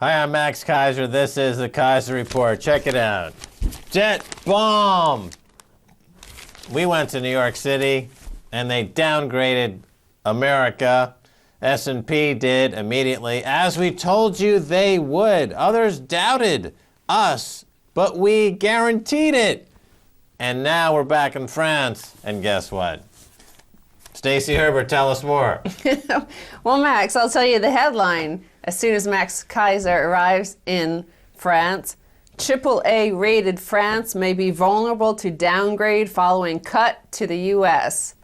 Hi, I'm Max Keiser. This is the Keiser Report. Check it out. Jet bomb! We went to New York City, and they downgraded America. S&P did immediately, as we told you they would. Others doubted us, but we guaranteed it. And now we're back in France, and guess what? Stacy Herbert, tell us more. Well, Max, I'll tell you the headline. As soon as Max Keiser arrives in France, AAA rated France may be vulnerable to downgrade following cut to the U.S.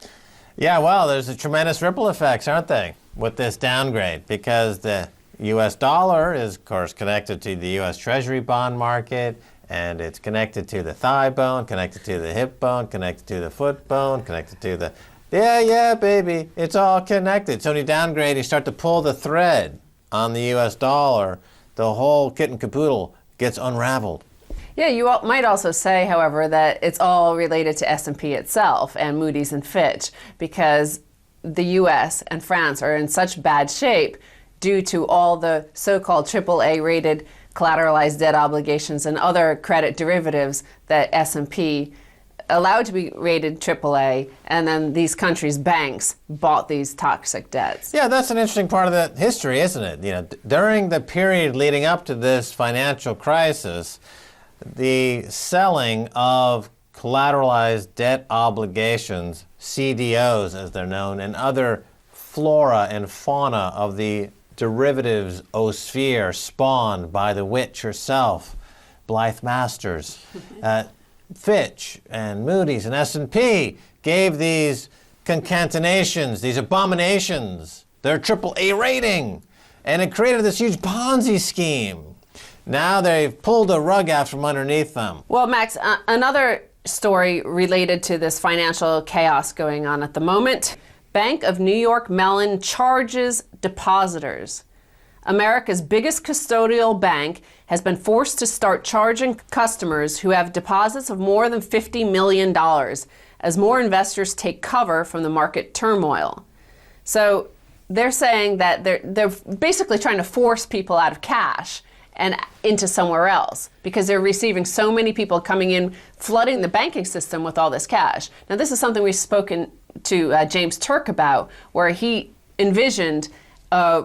Yeah, well, there's a tremendous ripple effects, aren't they, with this downgrade? Because the U.S. dollar is, of course, connected to the U.S. Treasury bond market, and it's connected to the thigh bone, connected to the hip bone, connected to the foot bone, connected to the... Yeah, baby, it's all connected. So when you downgrade, you start to pull the thread on the U.S. dollar, the whole kit and caboodle gets unraveled. Yeah, you might also say, however, that it's all related to S&P itself and Moody's and Fitch, because the U.S. and France are in such bad shape due to all the so-called AAA-rated collateralized debt obligations and other credit derivatives that S&P allowed to be rated AAA, and then these countries' banks bought these toxic debts. Yeah, that's an interesting part of the history, isn't it? You know, during the period leading up to this financial crisis, the selling of collateralized debt obligations, CDOs as they're known, and other flora and fauna of the derivatives sphere spawned by the witch herself, Blythe Masters. Fitch and Moody's and S&P gave these concatenations, these abominations, their AAA rating, and it created this huge Ponzi scheme. Now they've pulled the rug out from underneath them. Well, Max, another story related to this financial chaos going on at the moment. Bank of New York Mellon charges depositors. America's biggest custodial bank has been forced to start charging customers who have deposits of more than $50 million as more investors take cover from the market turmoil. So they're saying that they're basically trying to force people out of cash and into somewhere else because they're receiving so many people coming in, flooding the banking system with all this cash. Now, this is something we've spoken to James Turk about, where he envisioned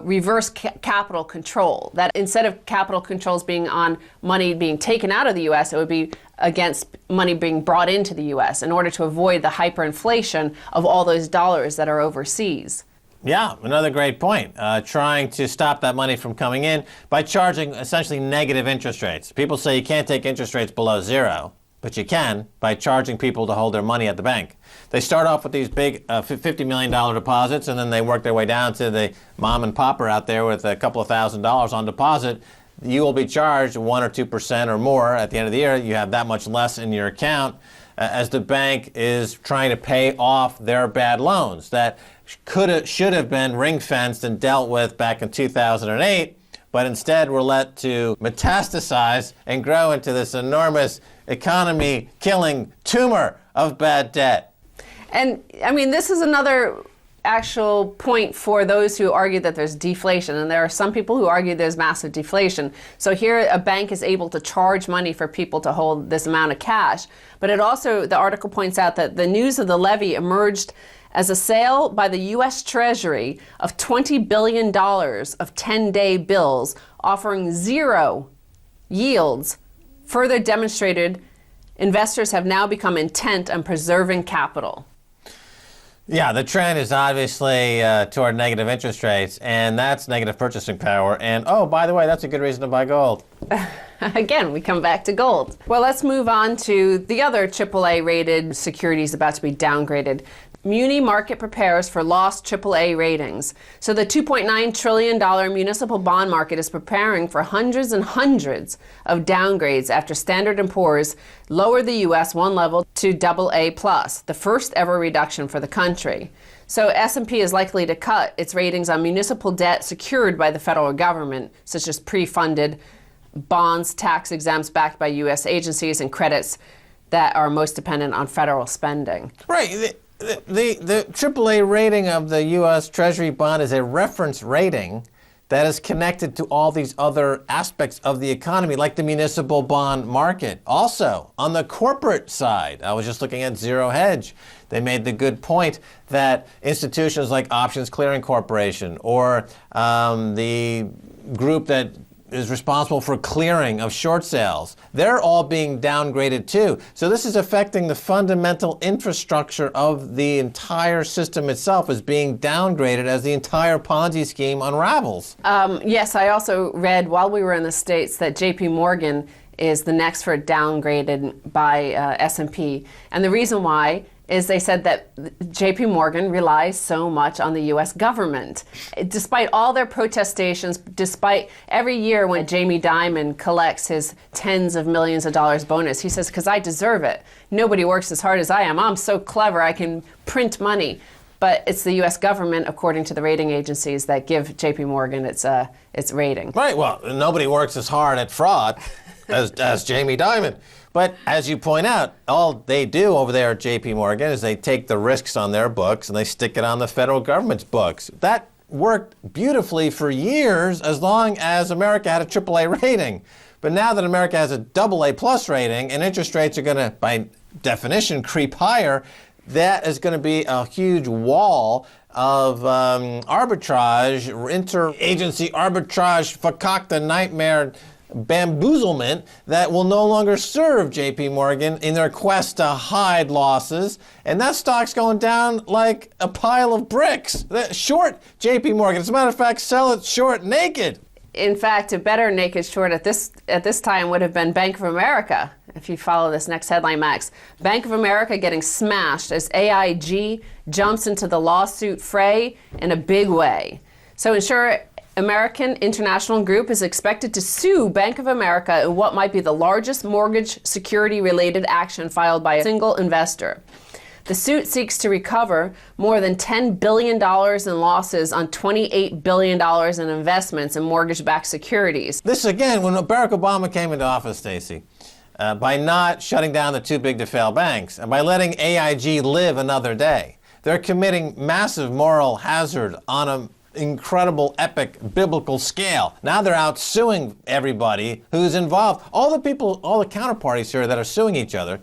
reverse capital control, that instead of capital controls being on money being taken out of the U.S., it would be against money being brought into the U.S. in order to avoid the hyperinflation of all those dollars that are overseas. Yeah, another great point. Trying to stop that money from coming in by charging essentially negative interest rates. People say you can't take interest rates below zero, but you can by charging people to hold their money at the bank. They start off with these big $50 million deposits, and then they work their way down to the mom and popper out there with a couple of $1,000s on deposit. You will be charged 1 or 2% or more at the end of the year. You have that much less in your account as the bank is trying to pay off their bad loans that should have been ring-fenced and dealt with back in 2008, but instead were let to metastasize and grow into this enormous economy-killing tumor of bad debt. And, I mean, this is another actual point for those who argue that there's deflation, and there are some people who argue there's massive deflation. So here a bank is able to charge money for people to hold this amount of cash. But it also, the article points out that the news of the levy emerged as a sale by the U.S. Treasury of $20 billion of 10-day bills offering zero yields further demonstrated investors have now become intent on preserving capital. Yeah, the trend is obviously toward negative interest rates, and that's negative purchasing power. And, oh, by the way, that's a good reason to buy gold. Again, we come back to gold. Well, let's move on to the other AAA-rated securities about to be downgraded. Muni market prepares for lost AAA ratings. So the $2.9 trillion municipal bond market is preparing for hundreds and hundreds of downgrades after Standard & Poor's lowered the U.S. one level to AA+, the first ever reduction for the country. So S&P is likely to cut its ratings on municipal debt secured by the federal government, such as pre-funded bonds, tax exempts backed by U.S. agencies, and credits that are most dependent on federal spending. Right. The AAA rating of the U.S. Treasury bond is a reference rating that is connected to all these other aspects of the economy, like the municipal bond market. Also, on the corporate side, I was just looking at Zero Hedge. They made the good point that institutions like Options Clearing Corporation or the group that is responsible for clearing of short sales, they're all being downgraded too. So this is affecting the fundamental infrastructure of the entire system itself, is being downgraded as the entire Ponzi scheme unravels. Yes, I also read while we were in the States that JP Morgan is the next for downgraded by S&P. And the reason why is they said that JP Morgan relies so much on the US government. Despite all their protestations, despite every year when Jamie Dimon collects his tens of millions of dollars bonus, he says, because I deserve it. Nobody works as hard as I am. I'm so clever, I can print money. But it's the U.S. government, according to the rating agencies, that give JP Morgan its rating. Right, well, nobody works as hard at fraud as Jamie Dimon. But as you point out, all they do over there at JP Morgan is they take the risks on their books and they stick it on the federal government's books. That worked beautifully for years as long as America had a AAA rating. But now that America has a AA plus rating and interest rates are going to, by definition, creep higher, that is going to be a huge wall of arbitrage, interagency arbitrage, fakakta nightmare bamboozlement that will no longer serve JP Morgan in their quest to hide losses. And that stock's going down like a pile of bricks. Short JP Morgan. As a matter of fact, sell it short naked. In fact, a better naked short at this time would have been Bank of America. If you follow this next headline, Max. Bank of America getting smashed as AIG jumps into the lawsuit fray in a big way. So American International Group is expected to sue Bank of America in what might be the largest mortgage security-related action filed by a single investor. The suit seeks to recover more than $10 billion in losses on $28 billion in investments in mortgage-backed securities. This again, when Barack Obama came into office, Stacy, by not shutting down the too big to fail banks and by letting AIG live another day, they're committing massive moral hazard on an incredible, epic, biblical scale. Now they're out suing everybody who's involved. All the counterparties here that are suing each other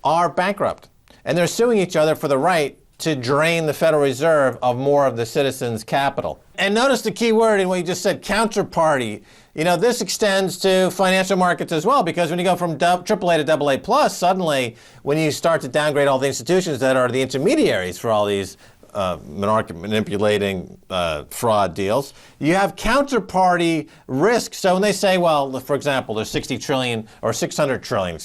are bankrupt. And they're suing each other for the right to drain the Federal Reserve of more of the citizens' capital. And notice the key word in what you just said, counterparty. You know, this extends to financial markets as well, because when you go from AAA to AA plus, suddenly when you start to downgrade all the institutions that are the intermediaries for all these market manipulating fraud deals, you have counterparty risk. So when they say, well, for example, there's 60 trillion or 600 trillion,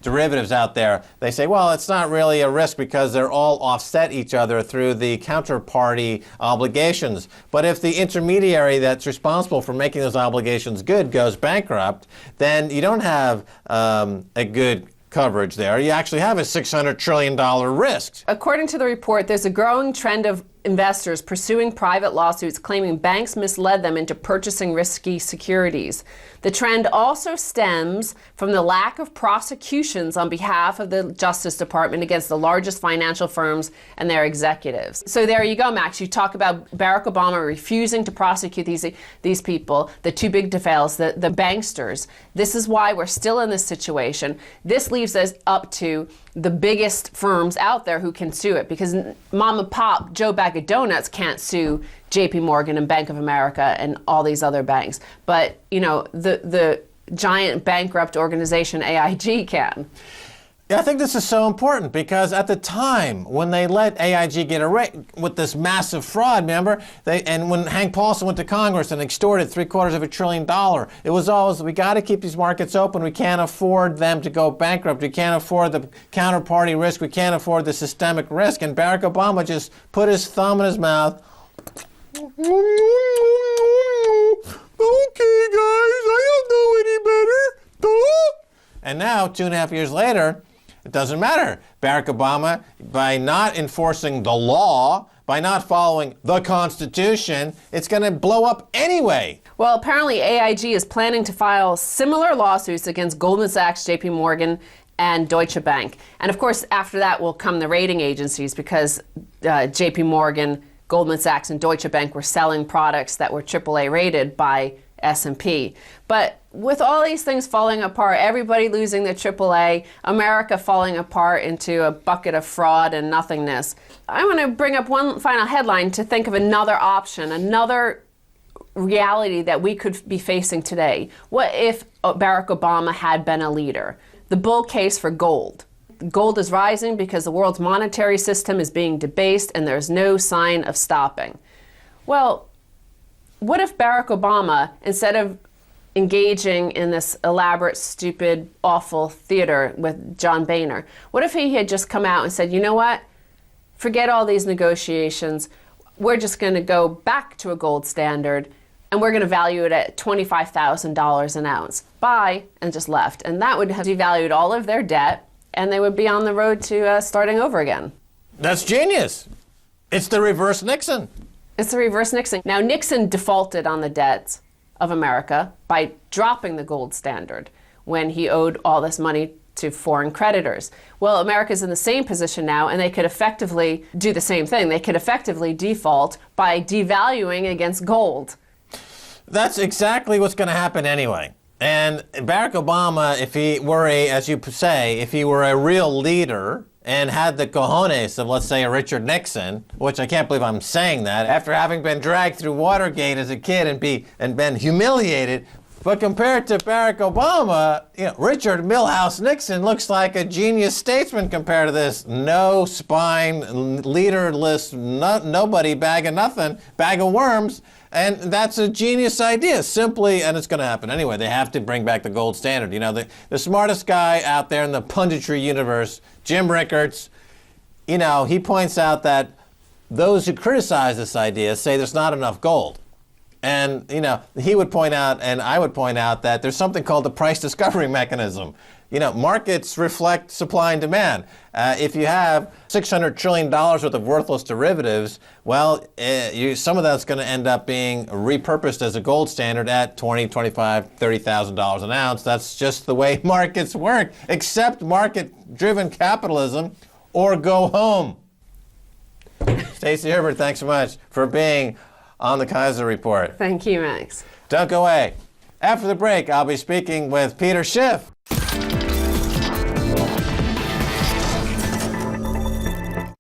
derivatives out there, they say, well, it's not really a risk because they're all offset each other through the counterparty obligations. But if the intermediary that's responsible for making those obligations good goes bankrupt, then you don't have a good coverage there. You actually have a $600 trillion risk. According to the report, there's a growing trend of investors pursuing private lawsuits claiming banks misled them into purchasing risky securities. The trend also stems from the lack of prosecutions on behalf of the Justice Department against the largest financial firms and their executives. So there you go, Max. You talk about Barack Obama refusing to prosecute these people, the too big to fails, the banksters. This is why we're still in this situation. This leaves us up to the biggest firms out there who can sue it, because mom and pop Joe Bag of Donuts can't sue JP Morgan and Bank of America and all these other banks. But, you know, the giant bankrupt organization AIG can. Yeah, I think this is so important because at the time when they let AIG get away with this massive fraud, remember? And when Hank Paulson went to Congress and extorted $750 billion, it was always, we got to keep these markets open. We can't afford them to go bankrupt. We can't afford the counterparty risk. We can't afford the systemic risk. And Barack Obama just put his thumb in his mouth. Okay, guys, I don't know any better. And now, 2.5 years later, it doesn't matter. Barack Obama, by not enforcing the law, by not following the Constitution, it's going to blow up anyway. Well, apparently AIG is planning to file similar lawsuits against Goldman Sachs, JP Morgan, and Deutsche Bank. And of course, after that will come the rating agencies, because JP Morgan Goldman Sachs and Deutsche Bank were selling products that were AAA rated by S&P. But with all these things falling apart, everybody losing their AAA, America falling apart into a bucket of fraud and nothingness, I want to bring up one final headline to think of another option, another reality that we could be facing today. What if Barack Obama had been a leader? The bull case for gold. Gold is rising because the world's monetary system is being debased and there's no sign of stopping. Well, what if Barack Obama, instead of engaging in this elaborate, stupid, awful theater with John Boehner, what if he had just come out and said, you know what, forget all these negotiations, we're just going to go back to a gold standard and we're going to value it at $25,000 an ounce. Bye, and just left. And that would have devalued all of their debt and they would be on the road to starting over again. That's genius. It's the reverse Nixon. It's the reverse Nixon. Now, Nixon defaulted on the debts of America by dropping the gold standard when he owed all this money to foreign creditors. Well, America's in the same position now, and they could effectively do the same thing. They could effectively default by devaluing against gold. That's exactly what's going to happen anyway. And Barack Obama, if he were as you say, if he were a real leader and had the cojones of, let's say, a Richard Nixon, which I can't believe I'm saying that, after having been dragged through Watergate as a kid and been humiliated. But compared to Barack Obama, Richard Milhouse Nixon looks like a genius statesman compared to this no spine, leaderless, nobody, bag of nothing, bag of worms. And that's a genius idea, simply, and it's going to happen anyway. They have to bring back the gold standard. The smartest guy out there in the punditry universe, Jim Rickards, he points out that those who criticize this idea say there's not enough gold. And, he would point out, and I would point out, that there's something called the price discovery mechanism. Markets reflect supply and demand. If you have $600 trillion worth of worthless derivatives, well, some of that's going to end up being repurposed as a gold standard at $20,000, $25,000, $30,000 an ounce. That's just the way markets work. Accept market-driven capitalism or go home. Stacy Herbert, thanks so much for being on the Keiser Report. Thank you, Max. Don't go away. After the break, I'll be speaking with Peter Schiff.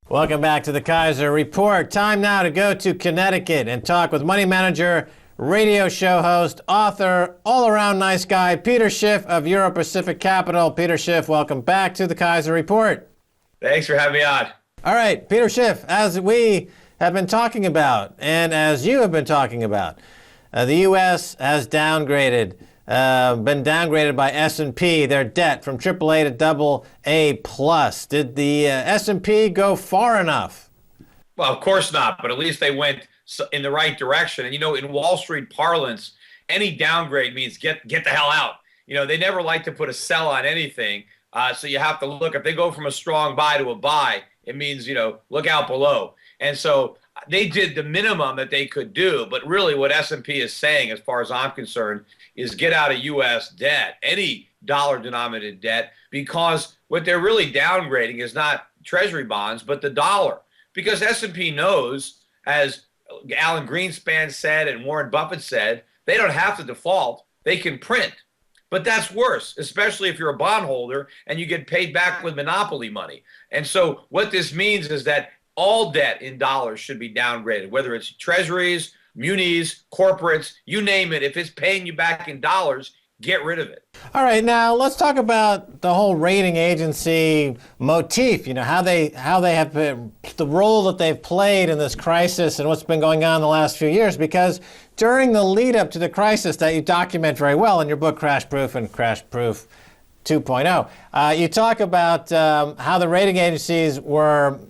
Welcome back to the Keiser Report. Time now to go to Connecticut and talk with money manager, radio show host, author, all-around nice guy, Peter Schiff of Euro Pacific Capital. Peter Schiff, welcome back to the Keiser Report. Thanks for having me on. All right, Peter Schiff, as we have been talking about, and as you have been talking about, the U.S. has been downgraded by S&P, their debt from AAA to AA+. Did the S&P go far enough? Well, of course not, but at least they went in the right direction. And, in Wall Street parlance, any downgrade means get the hell out. They never like to put a sell on anything. So you have to look. If they go from a strong buy to a buy, it means, look out below. And so they did the minimum that they could do. But really what S&P is saying, as far as I'm concerned, is get out of U.S. debt, any dollar-denominated debt, because what they're really downgrading is not treasury bonds, but the dollar. Because S&P knows, as Alan Greenspan said and Warren Buffett said, they don't have to default. They can print. But that's worse, especially if you're a bondholder and you get paid back with monopoly money. And so what this means is that all debt in dollars should be downgraded, whether it's treasuries, munis, corporates, you name it. If it's paying you back in dollars, get rid of it. All right, now let's talk about the whole rating agency motif. How they have been, the role that they've played in this crisis and what's been going on the last few years. Because during the lead up to the crisis that you document very well in your book Crash Proof and Crash Proof 2.0, you talk about how the rating agencies were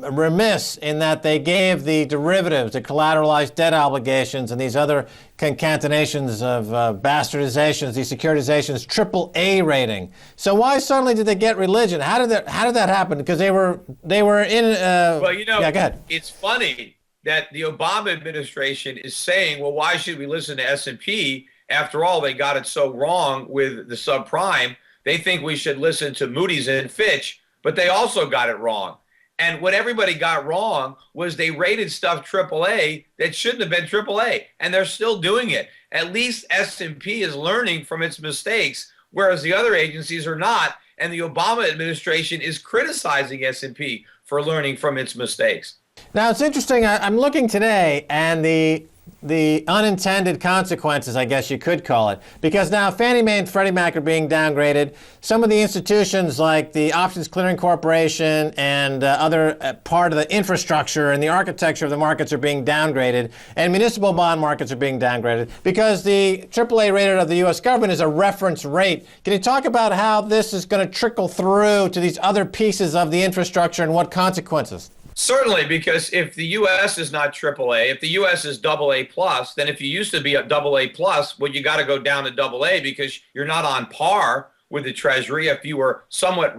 remiss in that they gave the derivatives, the collateralized debt obligations, and these other concatenations of bastardizations, these securitizations, AAA rating. So why suddenly did they get religion? How did that happen? Because they were in. Well, yeah, go ahead. It's funny that the Obama administration is saying, well, why should we listen to S&P? After all, they got it so wrong with the subprime. They think we should listen to Moody's and Fitch, but they also got it wrong. And what everybody got wrong was they rated stuff AAA that shouldn't have been AAA, and they're still doing it. At least S&P is learning from its mistakes, whereas the other agencies are not. And the Obama administration is criticizing S&P for learning from its mistakes. Now, it's interesting. I'm looking today, and the unintended consequences, I guess you could call it, because now Fannie Mae and Freddie Mac are being downgraded. Some of the institutions like the Options Clearing Corporation and other part of the infrastructure and the architecture of the markets are being downgraded, and municipal bond markets are being downgraded because the AAA rated of the U.S. government is a reference rate. Can you talk about how this is going to trickle through to these other pieces of the infrastructure and what consequences? Certainly, because if the U.S. is not AAA, if the U.S. is AA plus, then if you used to be a AA plus, well, you got to go down to AA because you're not on par with the Treasury. If you were somewhat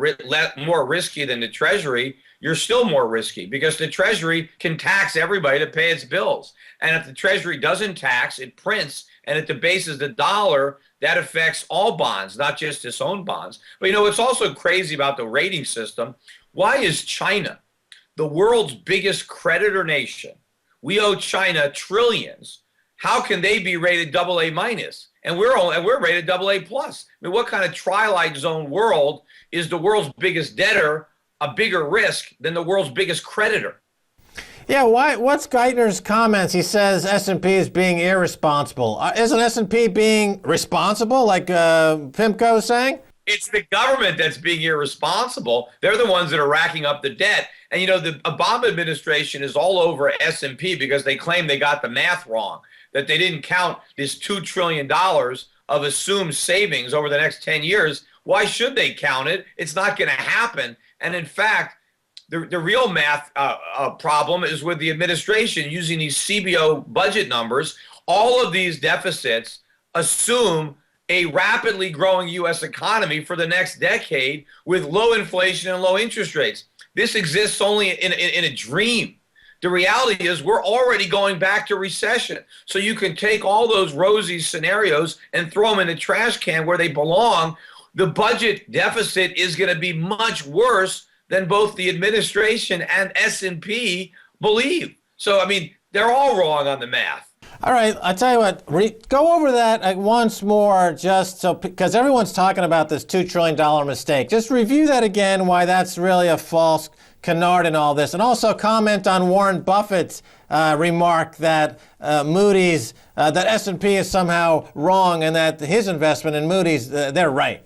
more risky than the Treasury, you're still more risky because the Treasury can tax everybody to pay its bills. And if the Treasury doesn't tax, it prints and it debases the dollar. That affects all bonds, not just its own bonds. But you know, what's also crazy about the rating system, why is China, the world's biggest creditor nation, we owe China trillions. How can they be rated AA minus? And we're rated AA plus. I mean, what kind of Twilight Zone world is the world's biggest debtor a bigger risk than the world's biggest creditor? Yeah, what's Geithner's comments? He says S&P is being irresponsible. Isn't S&P being responsible, like Pimco is saying? It's the government that's being irresponsible. They're the ones that are racking up the debt. And, you know, the Obama administration is all over S&P because they claim they got the math wrong, that they didn't count this $2 trillion of assumed savings over the next 10 years. Why should they count it? It's not going to happen. And in fact, the real math problem is with the administration using these CBO budget numbers. All of these deficits assume a rapidly growing U.S. economy for the next decade with low inflation and low interest rates. This exists only in a dream. The reality is we're already going back to recession. So you can take all those rosy scenarios and throw them in the trash can where they belong. The budget deficit is going to be much worse than both the administration and S&P believe. So, I mean, they're all wrong on the math. All right, I'll tell you what, go over that once more just so, because everyone's talking about this $2 trillion mistake. Just review that again, why that's really a false canard in all this. And also comment on Warren Buffett's remark that Moody's, that S&P is somehow wrong and that his investment in Moody's, they're right.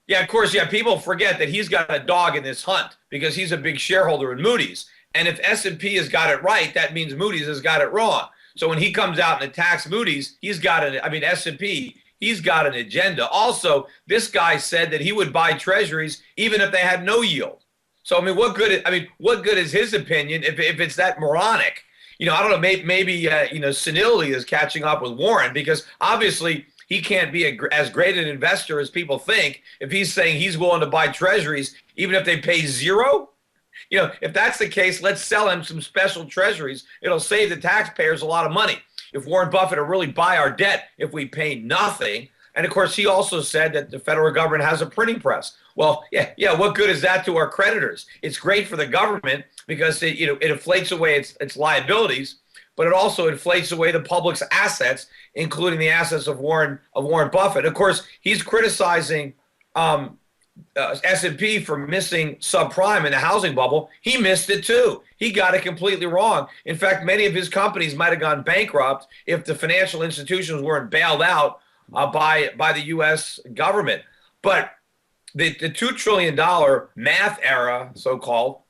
Yeah, of course, yeah, people forget that he's got a dog in this hunt because he's a big shareholder in Moody's. And if S&P has got it right, that means Moody's has got it wrong. So when he comes out and attacks Moody's, S&P, he's got an agenda. Also, this guy said that he would buy treasuries even if they had no yield. So, I mean, what good is his opinion if it's that moronic? You know, I don't know, maybe senility is catching up with Warren because obviously he can't be as great an investor as people think if he's saying he's willing to buy treasuries even if they pay zero. You know, if that's the case, let's sell him some special treasuries. It'll save the taxpayers a lot of money. If Warren Buffett will really buy our debt if we pay nothing. And of course, he also said that the federal government has a printing press. Well, yeah. What good is that to our creditors? It's great for the government because it inflates away its liabilities, but it also inflates away the public's assets, including the assets of Warren Buffett. Of course, he's criticizing S&P for missing subprime in the housing bubble. He missed it too. He got it completely wrong. In fact, many of his companies might have gone bankrupt if the financial institutions weren't bailed out by the U.S. government. But the $2 trillion math era, so-called,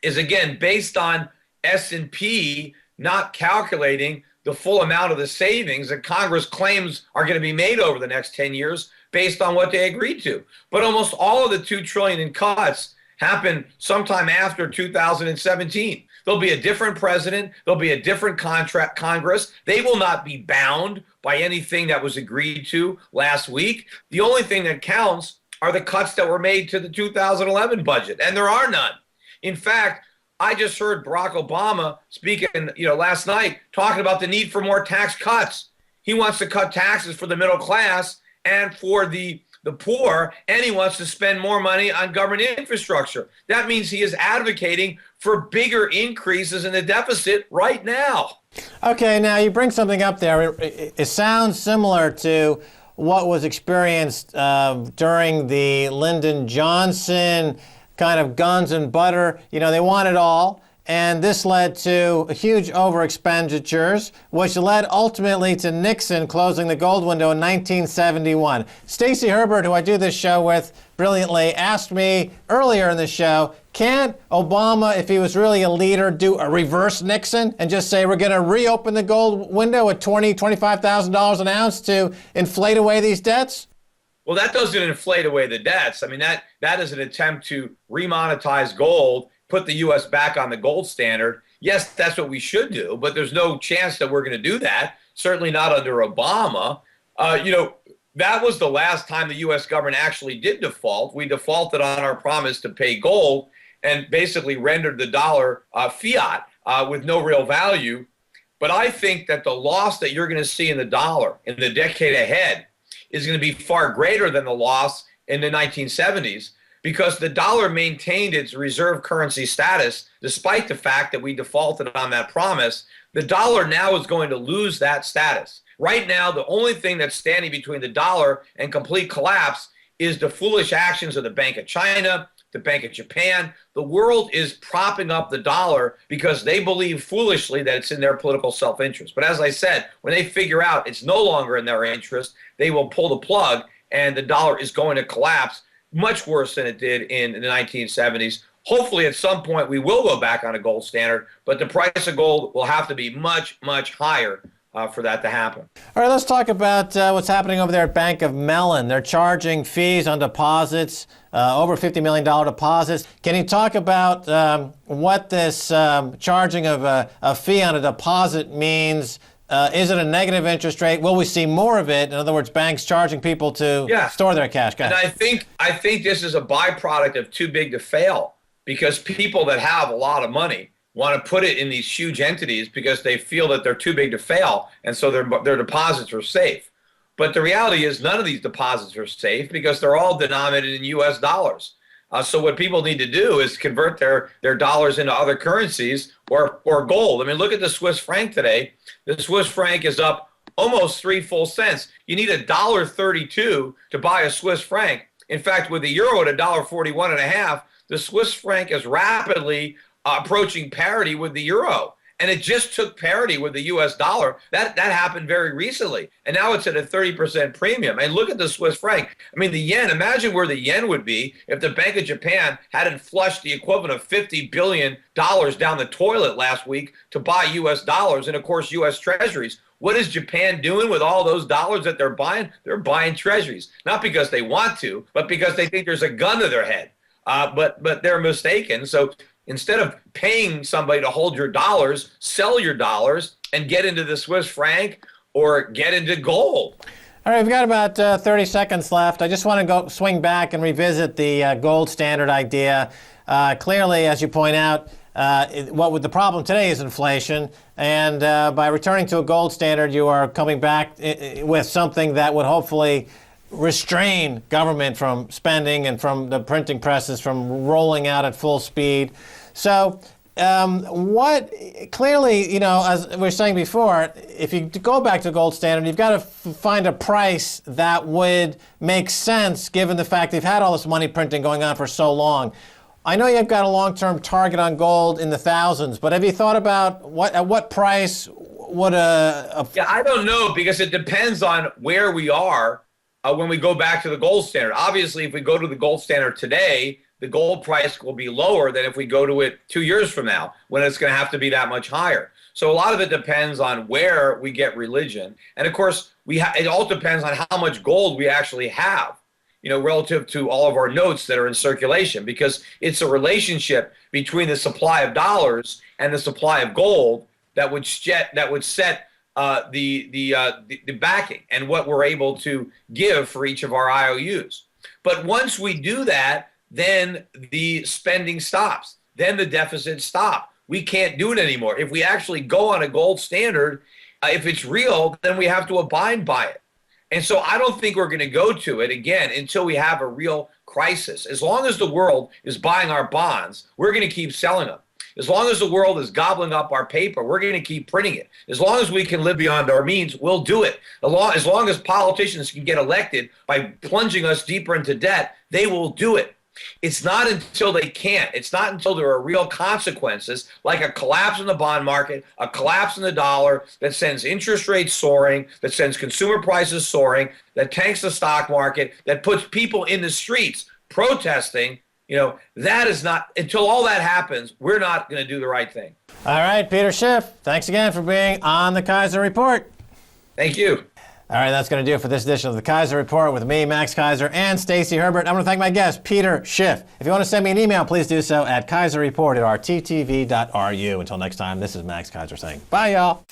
is again based on S&P not calculating the full amount of the savings that Congress claims are going to be made over the next 10 years based on what they agreed to. But almost all of the $2 trillion in cuts happen sometime after 2017. There'll be a different president. There'll be a different Congress. They will not be bound by anything that was agreed to last week. The only thing that counts are the cuts that were made to the 2011 budget, and there are none. In fact, I just heard Barack Obama speaking, last night, talking about the need for more tax cuts. He wants to cut taxes for the middle class and for the the poor, and he wants to spend more money on government infrastructure. That means he is advocating for bigger increases in the deficit right now. Okay, now you bring something up there. It sounds similar to what was experienced during the Lyndon Johnson kind of guns and butter. You know, they want it all. And this led to huge over-expenditures, which led ultimately to Nixon closing the gold window in 1971. Stacy Herbert, who I do this show with brilliantly, asked me earlier in the show, can't Obama, if he was really a leader, do a reverse Nixon and just say we're going to reopen the gold window at $20,000, $25,000 an ounce to inflate away these debts? Well, that doesn't inflate away the debts. I mean, that is an attempt to remonetize gold, put the U.S. back on the gold standard. Yes, that's what we should do, but there's no chance that we're going to do that, certainly not under Obama. That was the last time the U.S. government actually did default. We defaulted on our promise to pay gold and basically rendered the dollar fiat with no real value. But I think that the loss that you're going to see in the dollar in the decade ahead is going to be far greater than the loss in the 1970s, because the dollar maintained its reserve currency status despite the fact that we defaulted on that promise. The dollar now is going to lose that status. Right now, the only thing that's standing between the dollar and complete collapse is the foolish actions of the Bank of China, the Bank of Japan. The world is propping up the dollar because they believe foolishly that it's in their political self-interest. But as I said, when they figure out it's no longer in their interest, they will pull the plug and the dollar is going to collapse much worse than it did in the 1970s. Hopefully, at some point, we will go back on a gold standard, but the price of gold will have to be much, much higher for that to happen. All right, let's talk about what's happening over there at Bank of Mellon. They're charging fees on deposits, over $50 million deposits. Can you talk about what this charging of a fee on a deposit means? Is it a negative interest rate? Will we see more of it? In other words, banks charging people to store their cash. And I think this is a byproduct of too big to fail, because people that have a lot of money want to put it in these huge entities because they feel that they're too big to fail, and so their deposits are safe. But the reality is none of these deposits are safe because they're all denominated in U.S. dollars. So what people need to do is convert their dollars into other currencies or gold. I mean, look at the Swiss franc today. The Swiss franc is up almost 3 full cents. You need $1.32 to buy a Swiss franc. In fact, with the euro at $1.41.5, the Swiss franc is rapidly approaching parity with the euro. And it just took parity with the U.S. dollar. That happened very recently. And now it's at a 30% premium. And look at the Swiss franc. I mean, the yen, imagine where the yen would be if the Bank of Japan hadn't flushed the equivalent of $50 billion down the toilet last week to buy U.S. dollars and, of course, U.S. treasuries. What is Japan doing with all those dollars that they're buying? They're buying treasuries, not because they want to, but because they think there's a gun to their head. But they're mistaken. So instead of paying somebody to hold your dollars, sell your dollars and get into the Swiss franc or get into gold. All right, we've got about 30 seconds left. I just want to swing back and revisit the gold standard idea. Clearly, as you point out, the problem today is inflation, and by returning to a gold standard, you are coming back with something that would hopefully restrain government from spending and from the printing presses from rolling out at full speed. So clearly, as we were saying before, if you go back to the gold standard, you've got to find a price that would make sense given the fact they've had all this money printing going on for so long. I know you've got a long-term target on gold in the thousands, but have you thought about at what price would Yeah, I don't know, because it depends on where we are when we go back to the gold standard. Obviously, if we go to the gold standard today, the gold price will be lower than if we go to it 2 years from now, when it's going to have to be that much higher. So a lot of it depends on where we get religion. And of course, it all depends on how much gold we actually have, relative to all of our notes that are in circulation, because it's a relationship between the supply of dollars and the supply of gold that would set the backing and what we're able to give for each of our IOUs. But once we do that, then the spending stops. Then the deficits stop. We can't do it anymore. If we actually go on a gold standard, if it's real, then we have to abide by it. And so I don't think we're going to go to it again until we have a real crisis. As long as the world is buying our bonds, we're going to keep selling them. As long as the world is gobbling up our paper, we're going to keep printing it. As long as we can live beyond our means, we'll do it. As long as politicians can get elected by plunging us deeper into debt, they will do it. It's not until they can't. It's not until there are real consequences, like a collapse in the bond market, a collapse in the dollar that sends interest rates soaring, that sends consumer prices soaring, that tanks the stock market, that puts people in the streets protesting. That is not, until all that happens, we're not going to do the right thing. All right, Peter Schiff, thanks again for being on the Keiser Report. Thank you. All right, that's going to do it for this edition of the Keiser Report with me, Max Keiser, and Stacy Herbert. I want to thank my guest, Peter Schiff. If you want to send me an email, please do so at keiserreport@rttv.ru. Until next time, this is Max Keiser saying bye, y'all.